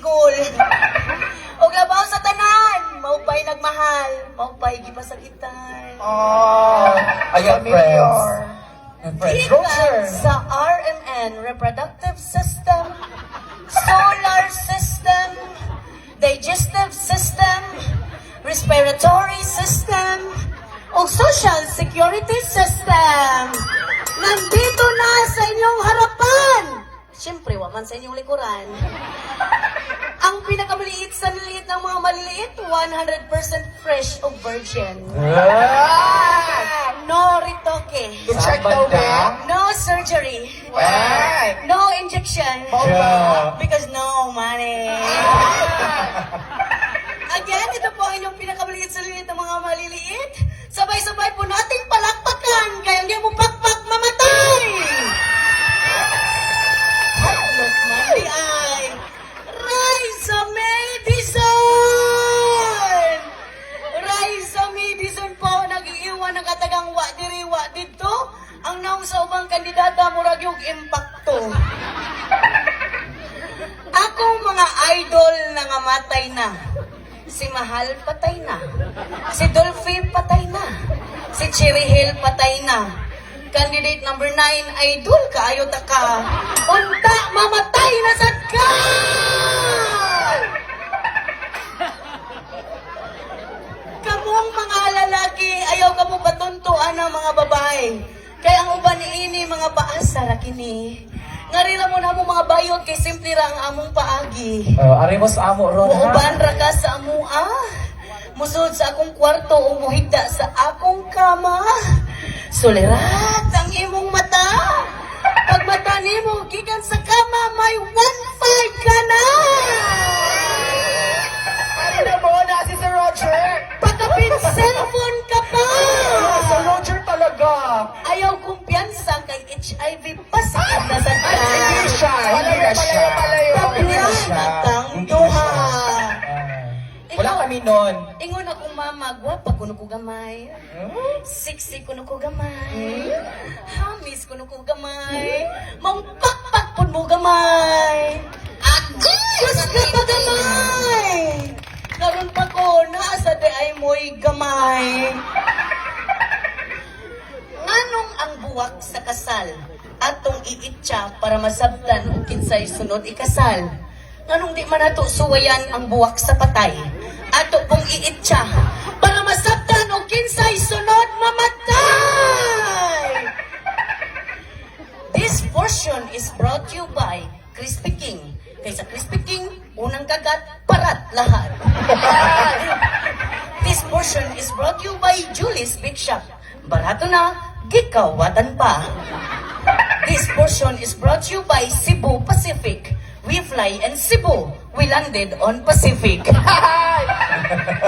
school. O labaw sa tanan, maupay nagmahal, maupay gipasakitan. Oh, Ayan, friends. Friends, go, Gikan sir. sa RMN, reproductive system, solar system, digestive system, respiratory system, o social security system. Nandito na sa inyong harapan. Siyempre, waman sa inyong likuran. Ang pinakamaliit sa liliit ng mga maliliit, 100% fresh o virgin. No retoque. check daw ba? No surgery. Why? No injection. Yeah. Because no money. Again, ito po ang inyong pinakamaliit sa liliit ng mga maliliit. Sabay-sabay po nating palakpakan. Kaya hindi mo pakpak mamatay. Look, Monday ay Raisa Medicine! Raisa Medicine po, nag-iiwan ng katagang wa diri wa dito. Ang naong sa ubang kandidata, murag yung impacto. Akong mga idol na ngamatay na. Si Mahal patay na. Si Dolphy patay na. Si Cherry Hill patay na. Candidate number 9, idol ka, ayaw ta ka. Unta, mamatay na sad ka! Kamong mga lalaki, ayaw ka mo patuntuan ng mga babae. Kaya ang uban ini mga paasa ra kini. Ngarira mo na mo mga bayot kay simple ra ang among paagi. Arimos amo ron, ha? Muuban ra ka sa amua. Musud sa akong kwarto o muhigda sa akong kama. Sulirat ang imong mata. Pag mata nimo gikan sa kama, may 1.5 ka na. Ano na mo na si Sir Roger? Pagkapin cellphone ka pa. Sir Roger talaga. Ayaw kumpiyansa kay HIV pasakit na sa ka. Hindi siya. Palayo. Tabla matang duha. Wala kami nun. Ingon akong mama, gwapa kuno ko gamay. Sexy kuno ko gamay. Hamis kuno ko gamay. Mangpakpak pun mo gamay. Agoy! Ka pa gamay! Karon pa ko, nasa de ay mo'y gamay. Anong ang buwak sa kasal? Atong iitsa para masabtan o kinsay sunod ikasal. Anong di man nato suwayan ang buwak sa patay? Ato pong iitsa para masabtan o kinsay sunod mamatay! This portion is brought to you by Crispy King. Kaysa Crispy King, unang kagat, parat lahat. This portion is brought to you by Julie's Big Shop. Barato na, gikawatan pa. This portion is brought to you by Cebu Pacific. We fly in Cebu. We landed on Pacific.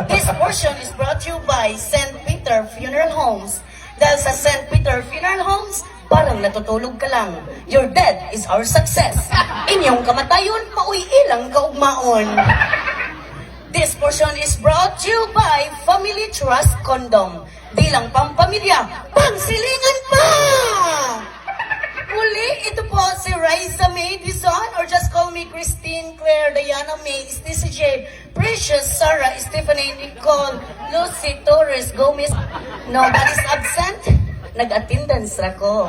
This portion is brought to you by St. Peter Funeral Homes. Dahil sa St. Peter Funeral Homes, parang natutulog ka lang. Your death is our success. Inyong kamatayon, mauwi ilang kaugmaon. This portion is brought to you by Family Trust Condom. Di lang pampamilya, pangsilingan pa! Muli, ito po si Raisa May Dizon, or just call me Christine, Claire, Diana May, Stacy J, Precious, Sarah, Stephanie, Nicole, Lucy, Torres, Gomez. Nobody's absent. Nag-attendance ra ko.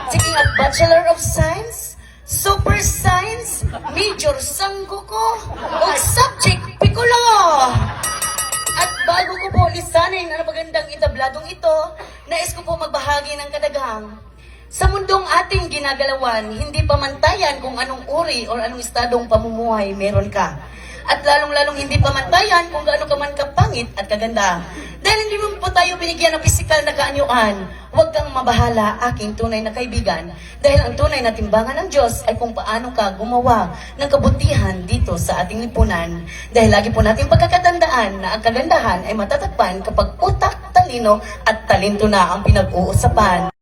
Taking a Bachelor of Science, Super Science, Major Sanggo ko, o Subject Piccolo. At bago ko po lisanin ang magandang itabladong ito, nais ko po magbahagi ng kadaghang. Sa mundong ating ginagalawan, hindi pamantayan kung anong uri o anong estadong pamumuhay meron ka. At lalong-lalong hindi pamantayan kung gaano ka man kapangit at kaganda. Dahil hindi mo po tayo binigyan ng pisikal na kaanyuan, huwag kang mabahala, aking tunay na kaibigan. Dahil ang tunay na timbangan ng Diyos ay kung paano ka gumawa ng kabutihan dito sa ating lipunan. Dahil lagi po natin pagkakatandaan na ang kagandahan ay matatagpan kapag utak, talino at talento na ang pinag-uusapan.